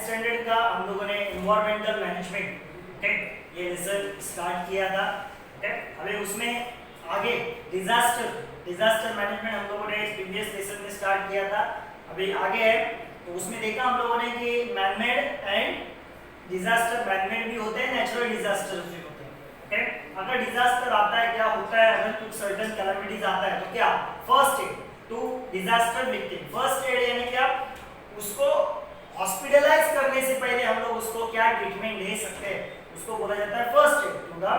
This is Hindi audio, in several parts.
स्टैंडर्ड का हम लोगों ने एनवायरमेंटल मैनेजमेंट, ओके, ये लेसन स्टार्ट किया था, ओके। अभी उसमें आगे डिजास्टर मैनेजमेंट हम लोगों ने प्रीवियस लेसन में स्टार्ट किया था, अभी आगे है। तो उसमें देखा हम लोगों ने कि मैनमेड एंड डिजास्टर, मैनमेड भी होते हैं, नेचुरल डिजास्टर्स भी होते हैं, ओके। अगर डिजास्टर आता है, क्या होता है, अगर कुछ सर्टेन कैलामिटीज आता है तो क्या first aid to disaster victim, first aid यानी क्या, उसको हॉस्पिटलाइज करने से पहले हम लोग उसको क्या ट्रीटमेंट दे सकते हैं, उसको बोला जाता है first aid to the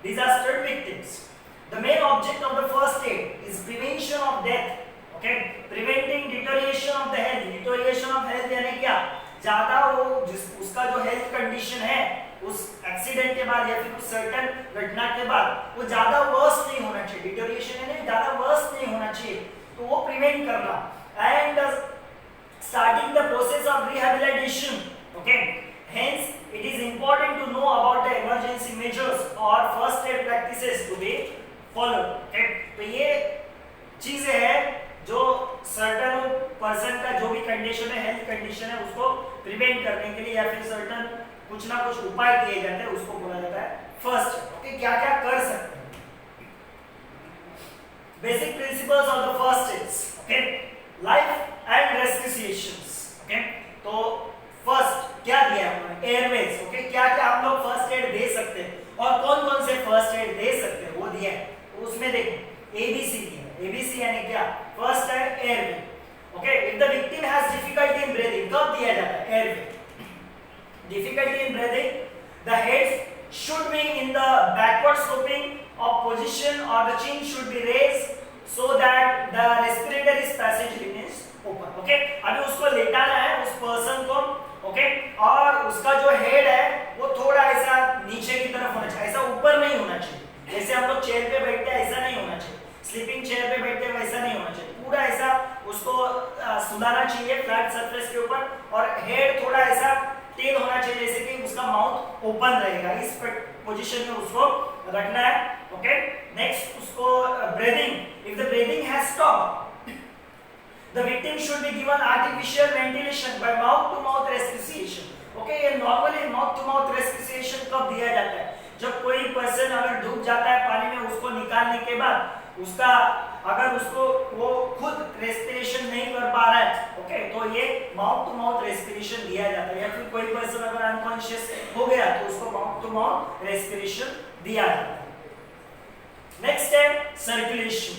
disaster victims. The main object of the first aid is prevention of death, okay, preventing deterioration of the health. Deterioration of health यानी क्या, ज्यादा वो उसका जो हेल्थ कंडीशन है उस एक्सीडेंट के बाद या फिर उस सर्टेन घटना के बाद वो ज्यादा वर्स नहीं होना चाहिए, डिटोरिएशन यानी ज्यादा वर्स नहीं होना चाहिए, तो वो प्रिवेंट करना। And starting the process of rehabilitation, okay, hence it is important to know about the emergency measures or first aid practices to be followed, okay। तो ये चीजें हैं जो सर्टन पर्सन का जो भी कंडीशन है, हेल्थ कंडीशन है, उसको प्रिवेंट करने के लिए या फिर सर्टन कुछ ना कुछ उपाय किए जाते हैं, उसको बोला जाता है फर्स्ट एड, ओके। क्या क्या कर सकते हैं, basic principles of the first aids, okay, life and respirations, okay. तो फर्स्ट क्या दिया है हमने, एयरवेज, ओके। क्या क्या हम लोग फर्स्ट एड दे सकते हैं और कौन कौन से फर्स्ट एड दे सकते हैं वो दिया है। तो उसमें देखो एबीसी दिया है, एबीसी यानी क्या, first add airway, okay. If the victim has difficulty in breathing, कब दिया जाता है, airway, difficulty in breathing, the head should be in the backward sloping of position or the chin should be raised so that the respiratory passage remains open, okay। अभी उसको लेटाना है उस पर्सन को, ओके, और उसका जो हेड है वो थोड़ा ऐसा नीचे की तरफ होना चाहिए, ऐसा ऊपर नहीं होना चाहिए, जैसे हम लोग चेयर पे बैठते हैं ऐसा नहीं होना चाहिए, स्लीपिंग चेयर पे बैठते हैं वैसा नहीं होना चाहिए, पूरा ऐसा उसको सुलाना चाहिए फ्लैट सरफेस के ऊपर, और हेड थोड़ा ऐसा टेल होना चाहिए, जैसे कि उसका माउथ ओपन रहेगा, इस पोजीशन में उसको रखना है, ओके। नेक्स्ट उसको breathing, if the breathing has stopped the victim should be given artificial ventilation by mouth to mouth respiration, okay. ये normally mouth to mouth respiration कब दिया जाता है, जब कोई पर्सन अगर डूब जाता है पानी में, उसको निकालने के बाद उसका अगर उसको वो खुद रेस्पिरेशन नहीं कर पा रहा है, ओके, तो ये माउथ टू माउथ रेस्पिरेशन दिया जाता है। या फिर कोई पर्सन अगर अनकॉन्शियस हो गया तो उसको माउथ टू माउथ रेस्पिरेशन दिया जाता है। नेक्स्ट है circulation,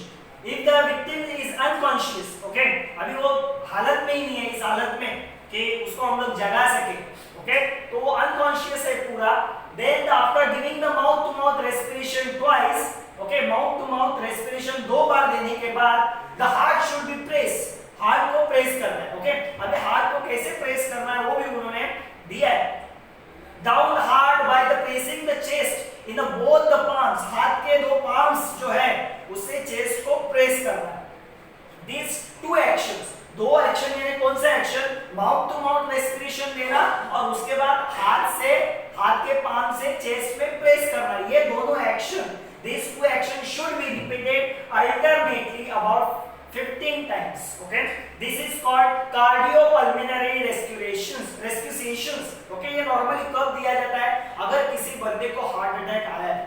if the victim is unconscious, okay, अभी वो हालत में ही नहीं है, इस हालत में कि उसको हम लोग जगा सके, ओके, तो वो अनकॉन्शियस है पूरा, then after giving the mouth to mouth respiration twice, okay, mouth to mouth respiration 2 बार देने के बाद the heart should be press, heart को प्रेस करना है, ओके। अभी हार्ट को कैसे प्रेस करना है वो भी उन्होंने दिया है, down hard by the pressing the chest in both the palms, हाथ के 2 पाम्स जो है उससे चेस्ट को प्रेस करना है। These 2 actions, 2 एक्शन यानी कौन सा action, mouth to mouth respiration देना और उसके बाद हाथ के पाम से चेस्ट पे प्रेस करना, ये दोनों action, these 2 actions should be repeated alternately about 15 times, okay। This is called cardiopulmonary resuscitations, okay। ये नॉर्मली कब दिया जाता है, अगर किसी बंदे को हार्ट अटैक आया है,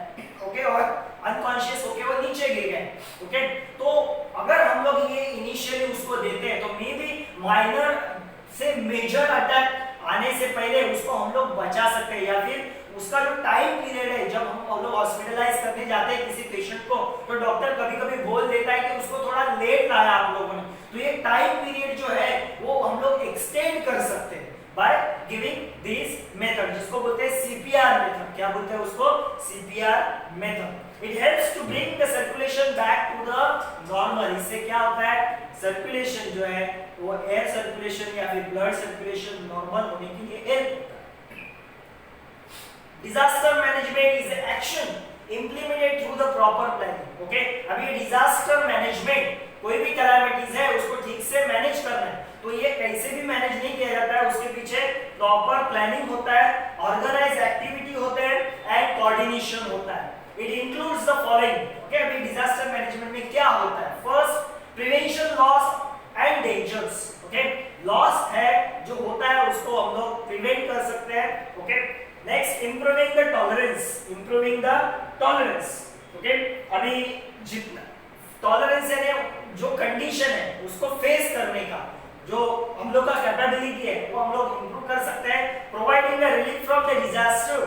ओके, और अनकॉन्शियस होके वो नीचे गिर गए, ओके, तो अगर हम लोग ये इनिशियली उसको देते हैं तो मे बी माइनर से मेजर अटैक आने से पहले उसको हम लोग बचा सकते हैं, या फिर उसका जो टाइम पीरियड है जब हम लोग हॉस्पिटलाइज करने जाते हैं किसी पेशेंट को, तो डॉक्टर कभी-कभी बोल देता है कि उसको थोड़ा लेट लाया आप लोगों ने, तो ये टाइम पीरियड जो है वो हम लोग एक्सटेंड कर सकते हैं बाय गिविंग दिस मेथड, जिसको बोलते हैं सीपीआर मेथड। क्या बोलते हैं उसको, CPR method. It helps to bring the circulation back to the normal. इससे क्या होता है, सर्कुलेशन जो है वो एयर सर्कुलेशन या फिर ब्लड सर्कुलेशन नॉर्मल होने के लिए हेल्प होता है। Disaster management is action implemented through the proper planning, okay। अभी डिजास्टर मैनेजमेंट, कोई भी कैलामिटीज है उसको ठीक से मैनेज करना है, तो ये कैसे भी मैनेज नहीं किया जाता है, उसके पीछे प्रॉपर प्लानिंग होता है, ऑर्गेनाइज एक्टिविटी होते हैं एंड कोऑर्डिनेशन होता है। It includes the following, okay. अभी डिजास्टर मैनेजमेंट में क्या होता है, first prevention loss and dangers, okay. Loss है जो होता है उसको हम लोग इम्प्रूविंग द टॉलरेंस। ओके, अभी जितना टॉलरेंस यानी जो कंडीशन है उसको फेस करने का जो हम लोग का कैपेबिलिटी है वो हम लोग इंप्रूव कर सकते हैं। Providing the relief from the disaster,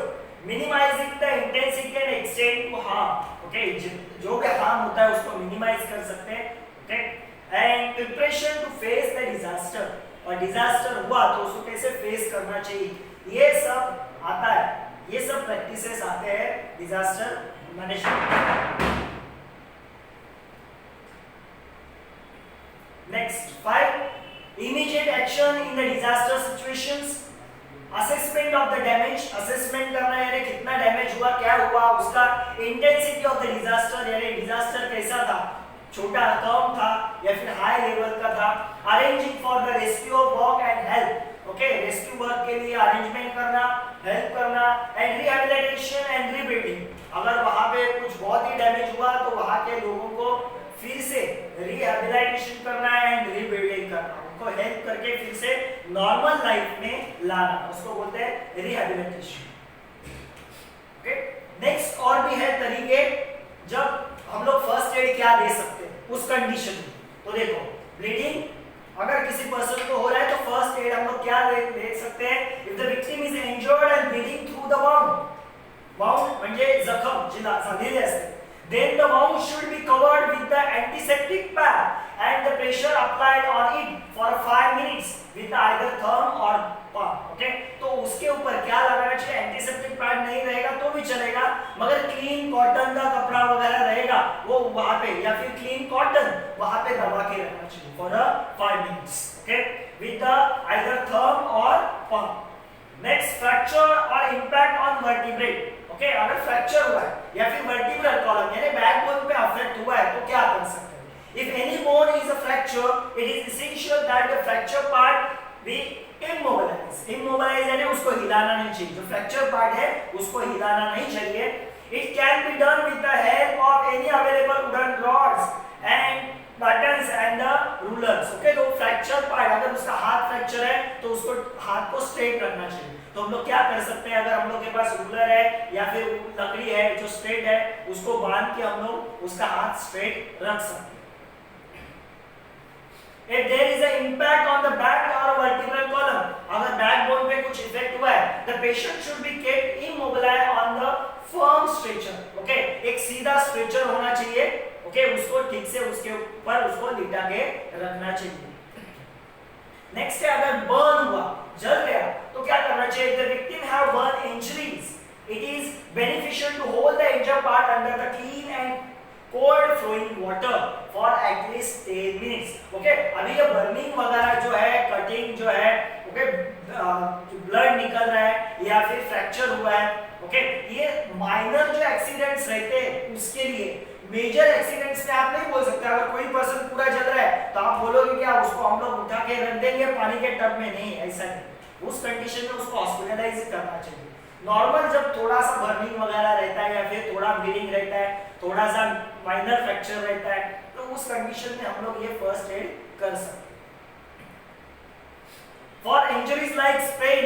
minimising the intensity and extent to harm. Okay, जो भी हार्म होता है उसको मिनिमाइज कर सकते हैं। Okay, and preparation to face the disaster, और डिजास्टर हुआ तो उसको कैसे फेस करना चाहिए, ये सब आता है, ये सब प्रैक्टिसेस आते हैं disaster management. Next 5, immediate action in the disaster situations, assessment of the damage, assessment करना यानी कितना डैमेज हुआ, क्या हुआ, उसका इंटेंसिटी ऑफ द डिजास्टर यानी डिजास्टर कैसा था, छोटा कम था या फिर हाई लेवल का था। Arranging for the rescue work and help, okay, rescue work के लिए अरेंजमेंट करना, हेल्प करना, एंड रिहैबिलिटेशन एंड रीबिल्डिंग, अगर वहां पे कुछ बहुत ही डैमेज हुआ तो वहां के लोगों को फिर से रिहैबिलिटेशन करना एंड रीबिल्डिंग करना, उनको हेल्प करके फिर से नॉर्मल लाइफ में लाना, उसको बोलते हैं रिहैबिलिटेशन। ओके, नेक्स्ट और भी है तरीके जब हम लोग फर्स्ट एड क्या दे सकते हैं उस कंडीशन में। तो देखो, ब्लीडिंग, अगर किसी पर्सन को हो रहा है तो फर्स्ट एड हम लोग क्या दे सकते हैं, if the victim is injured and bleeding through the wound, wound म्हणजे जखम जी झालेली असते, then the wound should be covered with the antiseptic pad and the pressure applied on it for 5 minutes with either thumb or palm। Okay, तो उसके ऊपर क्या लगाना चाहिए, एंटीसेप्टिक पैड नहीं रहेगा तो भी चलेगा, मगर क्लीन कॉटन का कपड़ा वगैरह रहेगा वो वहां पे, या फिर क्लीन कॉटन वहां पे दबा के रखना चाहिए for 5 minutes. Okay, with the either thumb और palm। नेक्स्ट, फ्रैक्चर और इंपैक्ट ऑन वर्टिब्रेट। ओके, अगर फ्रैक्चर हुआ है या फिर वर्टिब्रल कॉलम यानी बैकबोन पे अफेक्ट हुआ है तो क्या कर सकते हैं, if any bone is a fracture it is essential that the fracture part be immobilise, immobilise यानी उसको हिलाना नहीं चाहिए, जो फ्रैक्चर पार्ट है उसको हिलाना नहीं चाहिए। It can be done with the help of any available wooden rods and buttons and the rulers. Okay, तो फ्रैक्चर पार्ट अगर उसका हाथ फ्रैक्चर है तो उसको हाथ को स्ट्रेट रखना चाहिए, तो हम लोग क्या कर सकते हैं, अगर हम लोग के पास रूलर है या फिर लकड़ी है जो स्ट्रेट है उसको बांध के हम लोग उसका हाथ स्ट्रेट रख सकते हैं। If there is an impact on the back or vertebral column, अगर बैकबोन पे कुछ इफेक्ट हुआ है, the patient should be kept immobilized on the firm stretcher। Okay, एक सीधा स्ट्रेचर होना चाहिए। ओके, उसको ठीक से उसके ऊपर उसको लिटा के रखना चाहिए। नेक्स्ट है, अगर बर्न हुआ, जल गया, तो क्या करना चाहिए, the victim have burn injuries, it is beneficial to hold the injured part under the clean and cold flowing water for at least 10 minutes। Okay, अभी ये बर्निंग वगैरह जो है, कटिंग जो है, ओके, ब्लड निकल रहा है या फिर फ्रैक्चर हुआ है, ओके, ये माइनर जो एक्सीडेंट्स रहते हैं उसके लिए, मेजर एक्सीडेंट्स में आप नहीं बोल सकते, अगर कोई पर्सन पूरा जल रहा है तो आप बोलोगे क्या उसको हम लोग उठा के रख देंगे पानी के टब में, नहीं, ऐसा नहीं, उस कंडीशन में उसको हॉस्पिटलाइज करना चाहिए। नॉर्मल जब थोड़ा सा बर्निंग वगैरह रहता है या फिर थोड़ा ब्लीडिंग रहता है, थोड़ा सा माइनर फ्रैक्चर रहता है, तो उस कंडीशन में हम लोग ये फर्स्ट एड कर सकते हैं। For injuries like sprain,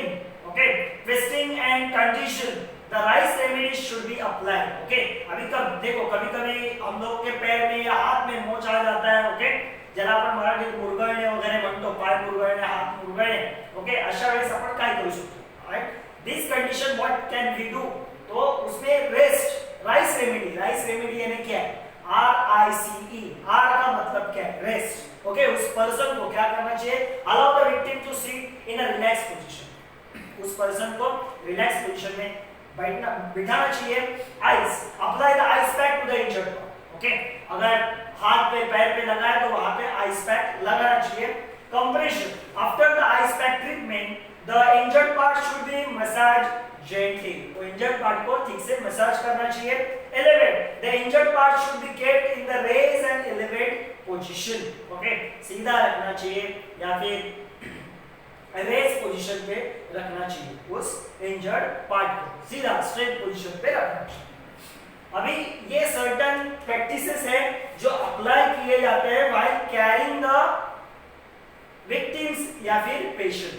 okay, twisting and condition, the right remedies should be applied. Okay, अभी कब देखो कभी-कभी हम लोग के पैर में या हाथ में मोच आ जाता है, ओके, ज्याला आपण मराठीत मुरगळणे वगैरे म्हणतो, पाय मुरगळणे, हात मुरगळणे, ओके, अशा वेळेस आपण काय करू शकतो, right, this condition what can we do, तो उसमें rest, rice remedy, rice remedy यानी क्या है, RICE, R का मतलब क्या है, रेस्ट। ओके, उस पर्सन को क्या करना चाहिए, allow the victim to sit in a relax position, उस पर्सन को रिलैक्स पोजीशन में बैठना बिठाना चाहिए। Ice, apply the ice pack to the injured part. Okay, अगर हाथ पे पैर पे लगा है तो वहां पे आइस पैक लगाना चाहिए। Compression, after the ice pack treatment the injured part should be massage gently, तो इंजर्ड पार्ट को ठीक से मसाज करना चाहिए। Elevate, the injured part should be kept in the raise and elevate position. Okay, सीधा रखना चाहिए या फिर रेज पोजीशन पे रखना चाहिए, उस इंजर्ड पार्ट को सीधा स्ट्रेट पोजीशन पे रखना चाहिए। अभी ये सर्टेन प्रैक्टिसेस है जो अप्लाई किए जाते हैं व्हाइल कैरिंग द विक्टिम्स या फिर पेशेंट,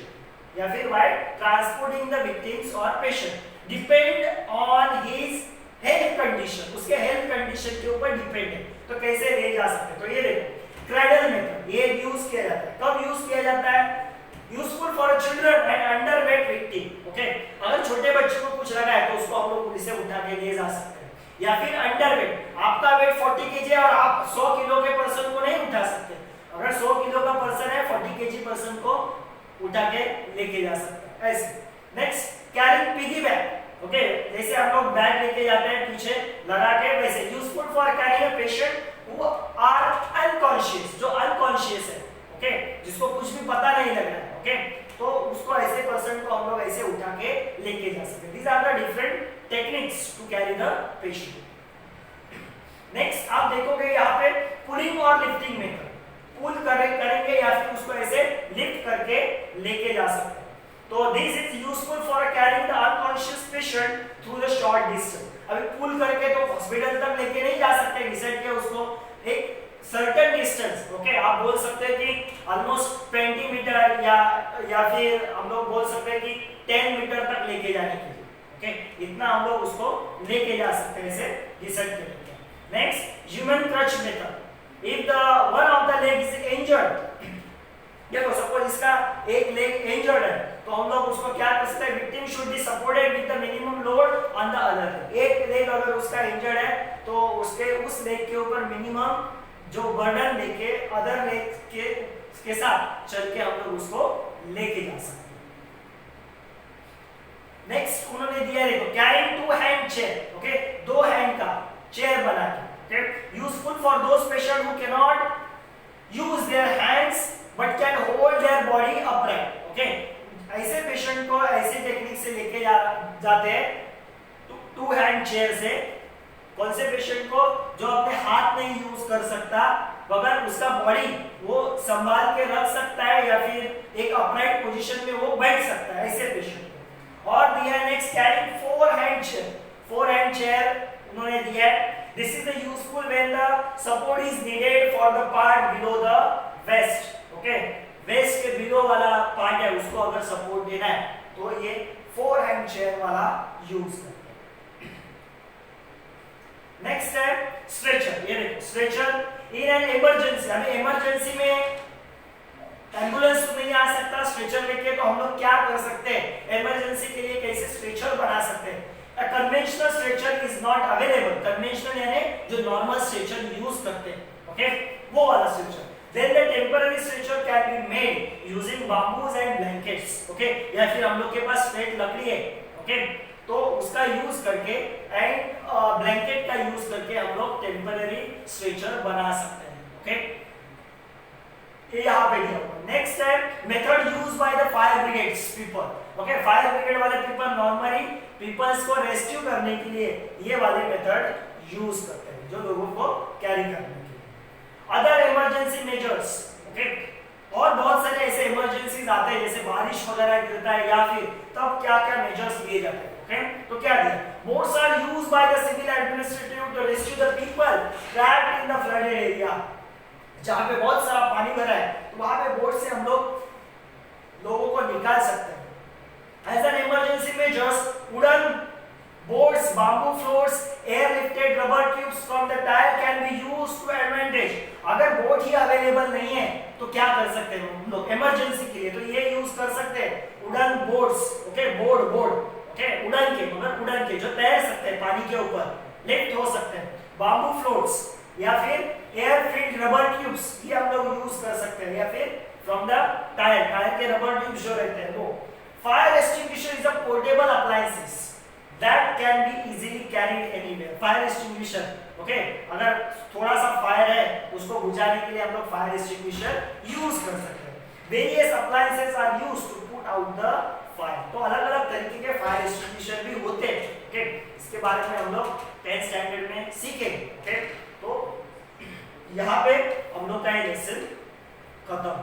या फिर व्हाइल ट्रांसपोर्टिंग द विक्टिम्स और patient, depend on his health condition, उसके हेल्थ कंडीशन के ऊपर डिपेंड है, तो कैसे ले जा सकते हैं। तो ये देखो क्रैडल मेथड, ये यूज किया जाता है। कब यूज किया जाता है? Useful for children and underweight victim. Okay, अगर छोटे बच्चे को कुछ लगा है तो उसको आप लोग इसे उठा के ले जा सकते हैं। या फिर अंडरवेट, आपका वेट 40 केजी और आप 100 किलो के पर्सन को नहीं उठा सकते, अगर 100 किलो का पर्सन है 40 केजी पर्सन को उठा के लेके जा सकते हैं ऐसे। Next carrying piggy bag. Okay, जैसे हम लोग बैग लेके जाते हैं पीछे लगा के, वैसे useful for carrying a patient who are unconscious, जो अनकॉन्शियस है, ओके, जिसको कुछ भी पता नहीं लग रहा है, ओके, तो उसको ऐसे पर्सन को हम लोग ऐसे उठा के लेके जा सकते हैं। These are the different techniques to carry the patient. Next आप देखोगे यहाँ पे पुलिंग और लिफ्टिंग मेथड, पुल करेंगे या फिर उसको ऐसे लिफ्ट करके लेके जा सकते हैं। तो this is useful for carrying the unconscious patient through the short distance. अभी पुल करके तो हॉस्पिटल तक लेके नहीं जा सकते, घिसट के उसको एक सर्टेन डिस्टेंस, ओके, आप बोल सकते हैं कि ऑलमोस्ट 20 मीटर या फिर हम लोग बोल सकते हैं कि 10 मीटर तक लेके जाने के लिए, ओके, इतना हम लोग उसको लेके जा सकते हैं ऐसे घिसट के लेके। Next human crutch method. If the one of the leg is injured, देखो सपोज इसका एक लेग इंजर्ड है, तो हम लोग उसको क्या कर सकते हैं? Victim should be supported with the minimum load on the other leg. एक लेग अगर उसका इंजर्ड है तो उसके उस लेग के ऊपर मिनिमम जो बर्डन लेके अदर लेग के साथ चल के हम लोग उसको लेके जा सकते हैं। नेक्स्ट उन्होंने दिया देखो carrying two hand chair, okay, दो हैंड का चेयर बना के, useful for those patients who cannot use their hands but can hold their body upright, okay, ऐसे पेशेंट को ऐसी टेक्निक से लेके जाते हैं टू हैंड चेयर से। कौन से पेशेंट को? जो अपने हाथ नहीं यूज कर सकता मगर उसका बॉडी वो संभाल के रख सकता है या फिर एक अपराइट पोजीशन में वो बैठ सकता है, ऐसे पेशेंट को। और दिया next carrying four hand chair, four hand chair उन्होंने दिया है। This is the useful when the support is needed for the part below the waist, okay, waist के below वाला पार्ट है उसको अगर सपोर्ट देना है तो ये फोर हैंड चेयर वाला यूज करते हैं। नेक्स्ट है स्ट्रेचर। ये देखो स्ट्रेचर इन एन इमरजेंसी, हमें इमरजेंसी में एम्बुलेंस तो नहीं आ सकता स्ट्रेचर लेके, तो हम लोग क्या कर सकते हैं? इमरजेंसी के लिए कैसे स्ट्रेचर बना सकते हैं? A conventional stretcher is not available. Conventional यानी जो normal stretcher use करते हैं, okay, वो वाला stretcher. Then the temporary stretcher can be made using bamboos and blankets, okay, या फिर हम लोग के पास straight लकड़ी है, okay, तो उसका यूज करके एंड ब्लैंकेट का यूज करके हम लोग टेम्पररी स्ट्रेचर बना सकते हैं, ओके, ये यहाँ पे दिया हुआ। नेक्स्ट है method use by the fire brigades people, okay, fire brigade वाले पीपल नॉर्मली पीपल्स को रेस्क्यू करने के लिए ये वाले मेथड यूज करते हैं, जो लोगों को कैरी करने के लिए। अदर इमरजेंसी मेजर्स, ओके, और बहुत सारे ऐसे इमरजेंसीज आते हैं जैसे बारिश वगैरह गिरता है या फिर तब क्या क्या मेजर्स लिए जाते हैं, ओके, तो क्या दिया? Boats are used by the civil administrative to rescue the people trapped in the flooded area. जहां पे बहुत सारा पानी भरा है तो वहां पे बोट से हम लोग लोगों को निकाल सकते हैं। As an emergency measures, wooden boards, bamboo floats, air-lifted rubber tubes from the tire can be used to advantage. अगर बोट ही अवेलेबल नहीं है तो क्या कर सकते हैं हम लोग इमरजेंसी के लिए? तो ये यूज कर सकते हैं wooden boards, okay, board, okay, wooden के, मगर वुडन के जो तैर सकते हैं पानी के ऊपर, लिफ्ट हो सकते हैं। बाम्बू फ्लोट्स या फिर एयर फिल्ड रबर ट्यूब्स ये हम लोग यूज कर सकते हैं, या फिर फ्रॉम द टायर के रबर ट्यूब्स जो रहते हैं वो। Fire extinguisher is a portable appliances that can be easily carried anywhere. Fire extinguisher, okay, अगर थोड़ा सा फायर है उसको बुझाने के लिए हम लोग फायर extinguisher यूज कर सकते हैं। Various appliances are used to put out the fire. तो अलग-अलग तरीके के फायर extinguisher भी होते हैं, okay, इसके बारे में हम लोग 10th स्टैंडर्ड में सीखेंगे, okay, तो यहाँ पे हम लोग का ये लेसन खत्म।